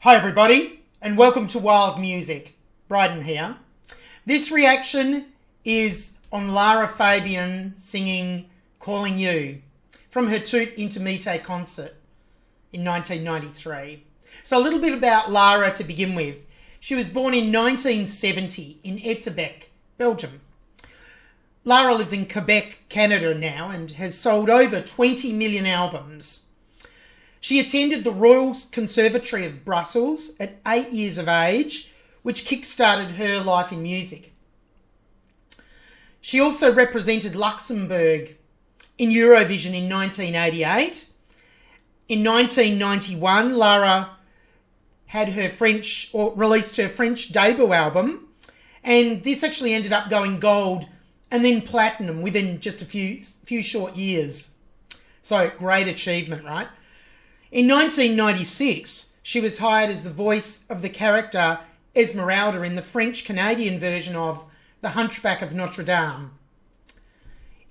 Hi everybody, and welcome to Wild Music. Bryden here. This reaction is on Lara Fabian singing Calling You from her Tout Intimite concert in 1993. So a little bit about Lara to begin with. She was born in 1970 in Etterbeek, Belgium. Lara lives in Quebec, Canada now, and has sold over 20 million albums. She attended the Royal Conservatory of Brussels at 8 years of age, which kick-started her life in music. She also represented Luxembourg in Eurovision in 1988. In 1991, Lara had released her French debut album, and this actually ended up going gold and then platinum within just a few short years. So, great achievement, right? In 1996, she was hired as the voice of the character Esmeralda in the French-Canadian version of The Hunchback of Notre Dame.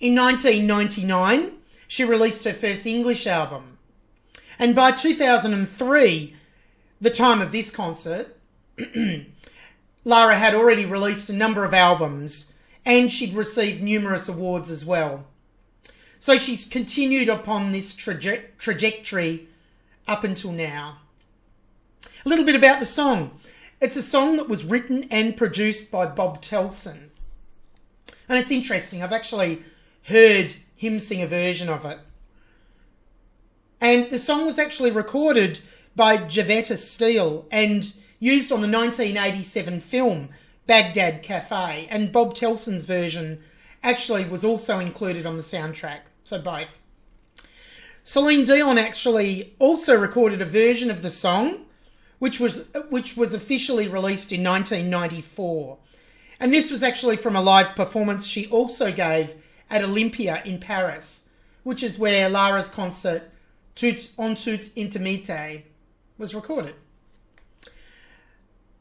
In 1999, she released her first English album. And by 2003, the time of this concert, Lara had already released a number of albums and she'd received numerous awards as well. So she's continued upon this trajectory up until now. A little bit about the song. It's a song that was written and produced by Bob Telson. And it's interesting, I've actually heard him sing a version of it. And the song was actually recorded by Javetta Steele and used on the 1987 film Baghdad Cafe. And Bob Telson's version actually was also included on the soundtrack. So both. Celine Dion actually also recorded a version of the song, which was officially released in 1994. And this was actually from a live performance she also gave at Olympia in Paris, which is where Lara's concert Tout Intimite was recorded.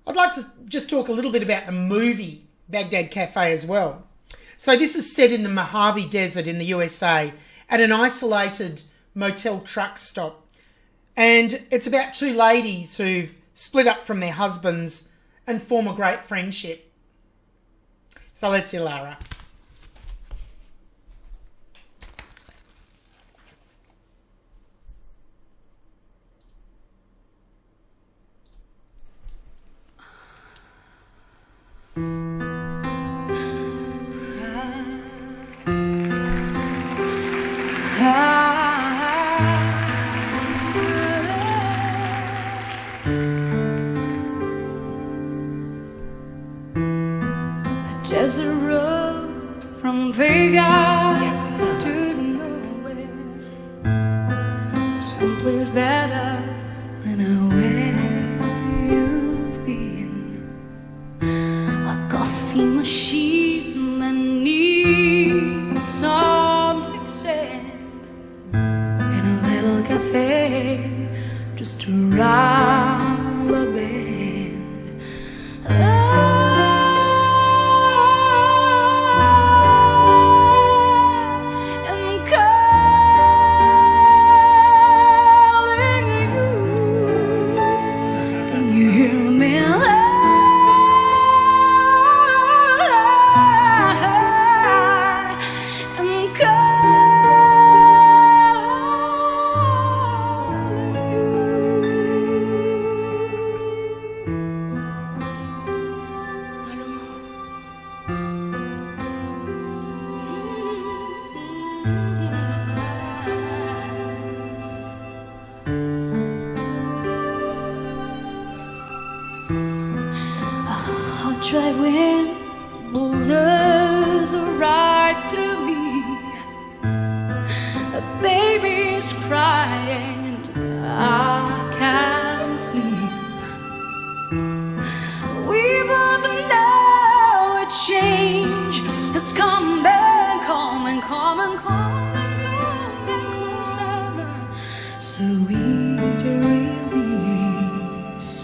I'd like to just talk a little bit about the movie Baghdad Cafe as well. So this is set in the Mojave Desert in the USA at an isolated motel truck stop. And it's about two ladies who've split up from their husbands and form a great friendship. So let's hear Lara. Just a road from Vegas to nowhere, someplace better than where you've been. A coffee machine that needs some fixing, in a little cafe just around the bend. Dry wind blows right through me. A baby's crying and I can't sleep. We both know a change has come back home and come and come and come and closer. So we to release.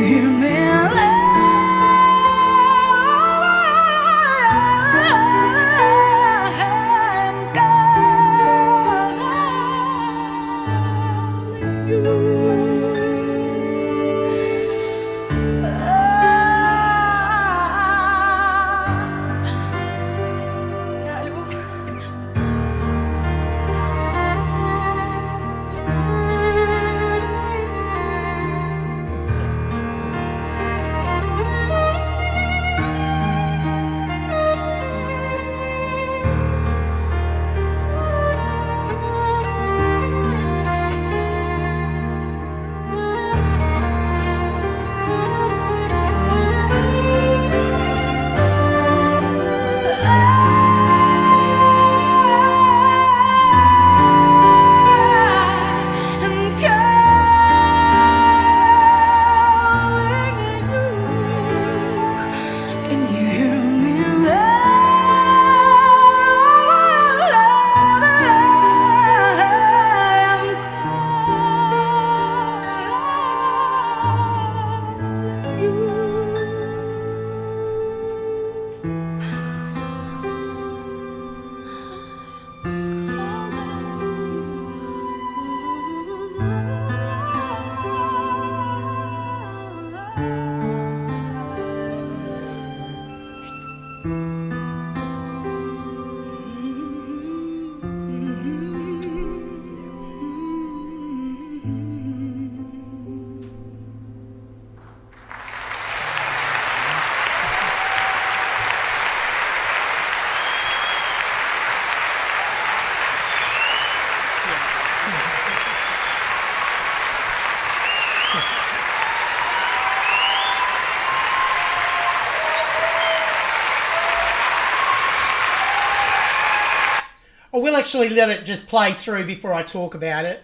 Hear me actually let it just play through before I talk about it.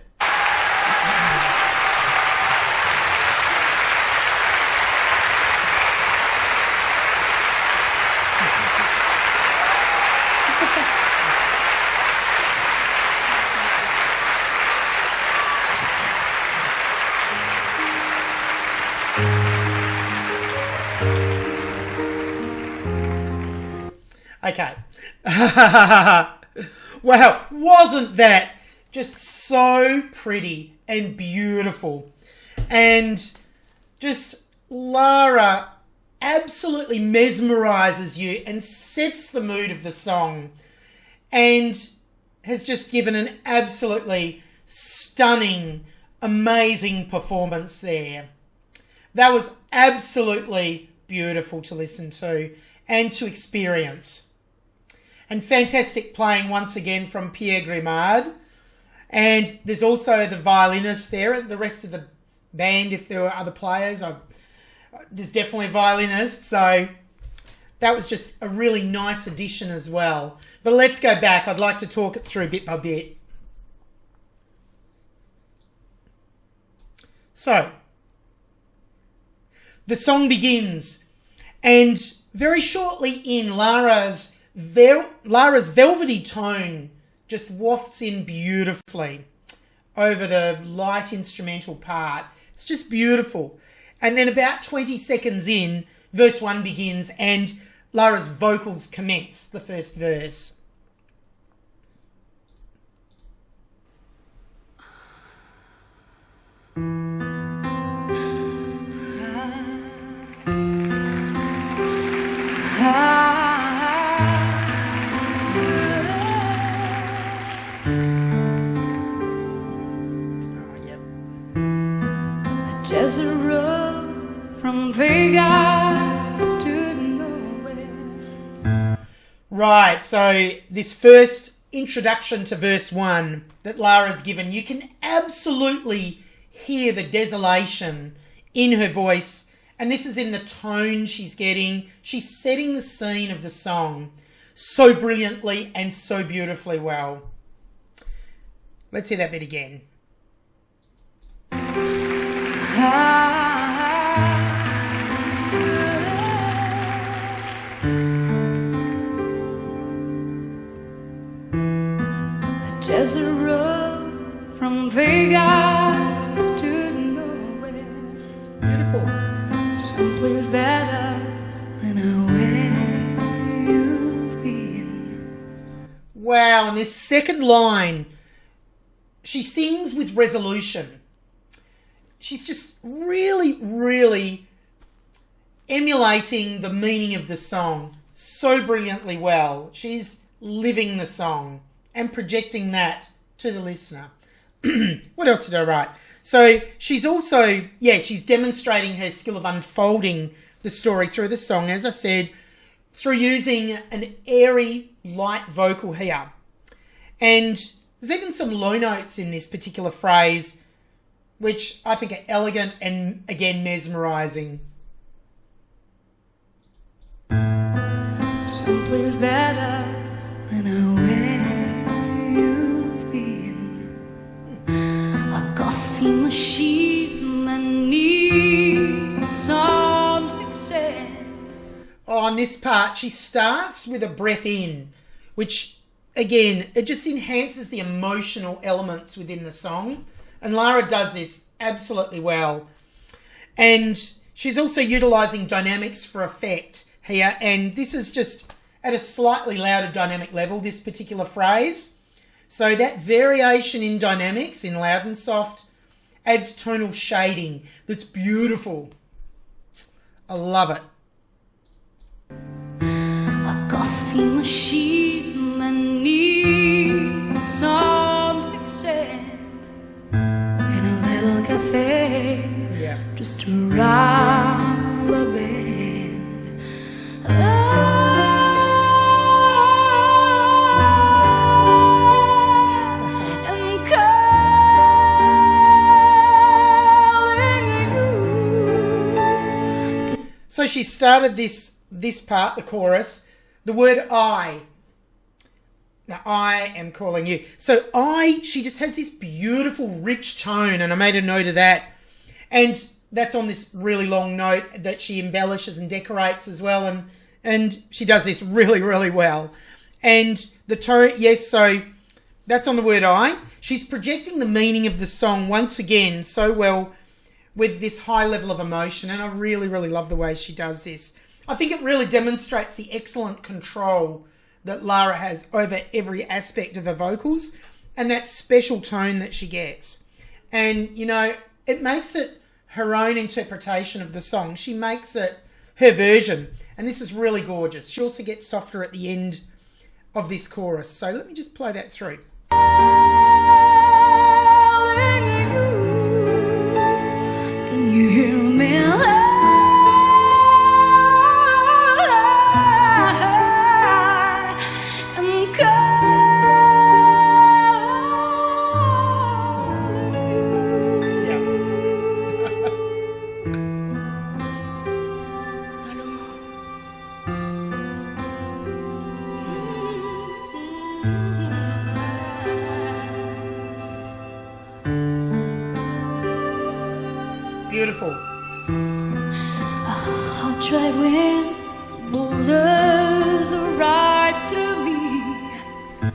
Okay. Wow, wasn't that just so pretty and beautiful? And just Lara absolutely mesmerizes you and sets the mood of the song and has just given an absolutely stunning, amazing performance there. That was absolutely beautiful to listen to and to experience. And fantastic playing once again from Pierre Grimard. And there's also the violinist there and the rest of the band, if there were other players. There's definitely a violinist, so that was just a really nice addition as well. But let's go back. I'd like to talk it through bit by bit. So, the song begins, and very shortly in, Lara's velvety tone just wafts in beautifully over the light instrumental part. It's just beautiful. And then about 20 seconds in, verse 1 begins and Lara's vocals commence the first verse. There's a road from Vegas to nowhere. Right, so this first introduction to verse 1 that Lara's given, you can absolutely hear the desolation in her voice, and this is in the tone she's getting. She's setting the scene of the song so brilliantly and so beautifully well. Let's hear that bit again. There's a road from Vegas to nowhere. Beautiful. Someplace better than where you've been. Wow, and this second line, she sings with resolution. She's just really, really emulating the meaning of the song so brilliantly well. She's living the song and projecting that to the listener. What else did I write? So she's also, she's demonstrating her skill of unfolding the story through the song, as I said, through using an airy, light vocal here. And there's even some low notes in this particular phrase, which I think are elegant and, again, mesmerising. Someplace better than where you've been. A coffee machine that needs some fixing. Oh, on this part, she starts with a breath in, which, again, it just enhances the emotional elements within the song. And Lara does this absolutely well. And she's also utilising dynamics for effect here. And this is just at a slightly louder dynamic level, this particular phrase. So that variation in dynamics, in loud and soft, adds tonal shading that's beautiful. I love it. A coffee machine that needs some fixing. Cafe, just around the bend. And calling you. So she started this part, the chorus, the word I. Now, I am calling you. So she just has this beautiful, rich tone, and I made a note of that. And that's on this really long note that she embellishes and decorates as well. And she does this really, really well. And the tone, yes, so that's on the word I. She's projecting the meaning of the song once again so well with this high level of emotion. And I really, really love the way she does this. I think it really demonstrates the excellent control that Lara has over every aspect of her vocals and that special tone that she gets. And, you know, it makes it her own interpretation of the song. She makes it her version. And this is really gorgeous. She also gets softer at the end of this chorus. So let me just play that through. Can you hear me? Beautiful. I'll try when boulders are right through me.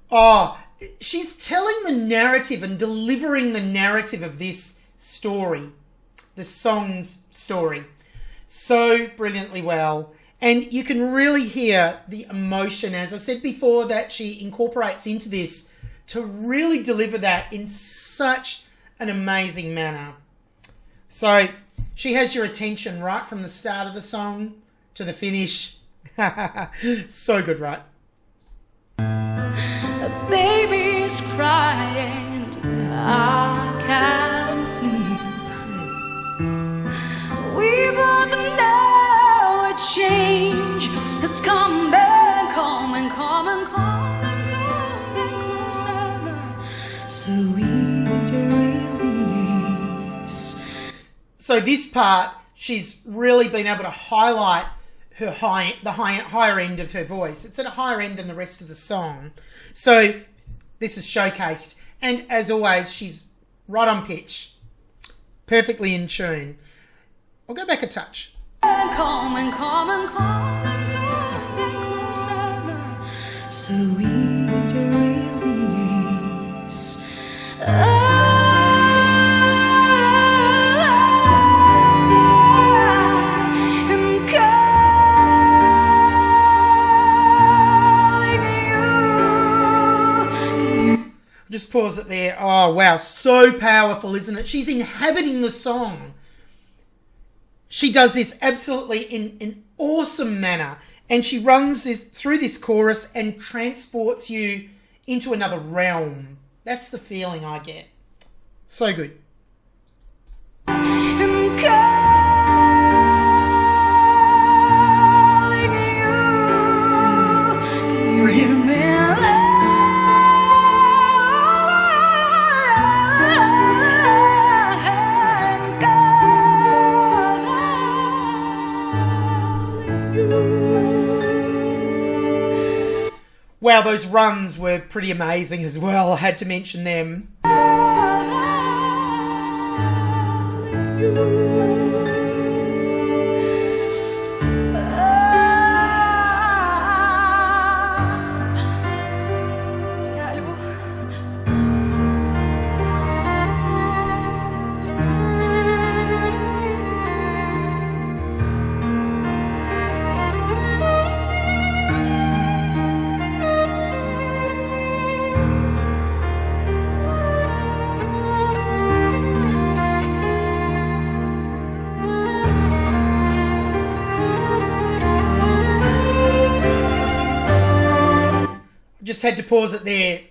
Oh, she's telling the narrative and delivering the narrative of this story, the song's story, so brilliantly well. And you can really hear the emotion, as I said before, that she incorporates into this to really deliver that in such an amazing manner. So she has your attention right from the start of the song to the finish. So good, right? A baby's crying and I can't sleep. We both know a change has come back, come and come and come and come back closer. So we release. So this part, she's really been able to highlight her higher end of her voice. It's at a higher end than the rest of the song. So this is showcased. And as always, she's right on pitch, perfectly in tune. I'll go back a touch. Come and come and come and come closer. So we release. Just pause it there. Oh, wow. So powerful, isn't it? She's inhabiting the song. She does this absolutely in an awesome manner. And she runs this through this chorus and transports you into another realm. That's the feeling I get. So good. Wow, those runs were pretty amazing as well. I had to mention them. Just had to pause it there.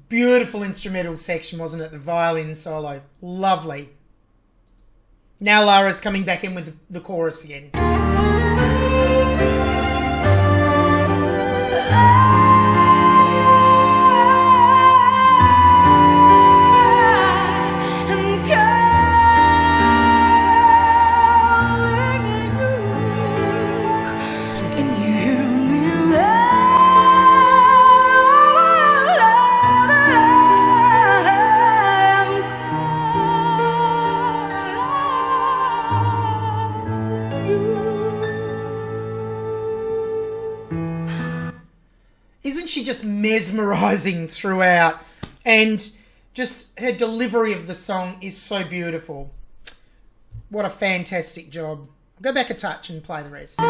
Beautiful instrumental section, wasn't it? The violin solo. Lovely. Now Lara's coming back in with the chorus again. she just mesmerizing throughout, and just her delivery of the song is so beautiful. What a fantastic job. I'll go back a touch and play the rest.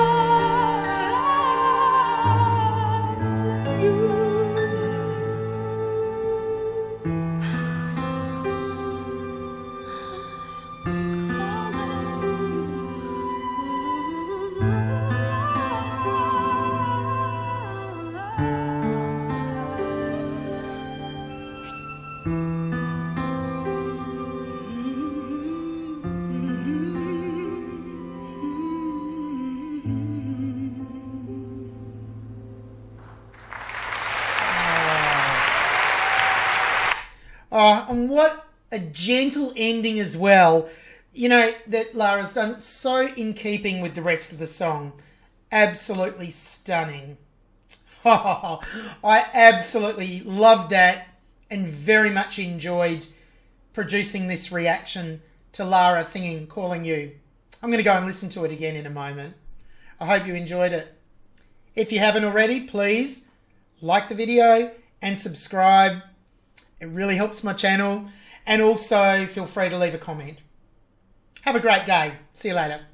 Oh, and what a gentle ending as well. You know, that Lara's done so in keeping with the rest of the song. Absolutely stunning. I absolutely loved that and very much enjoyed producing this reaction to Lara singing Calling You. I'm going to go and listen to it again in a moment. I hope you enjoyed it. If you haven't already, please like the video and subscribe. It really helps my channel. And also feel free to leave a comment. Have a great day. See you later.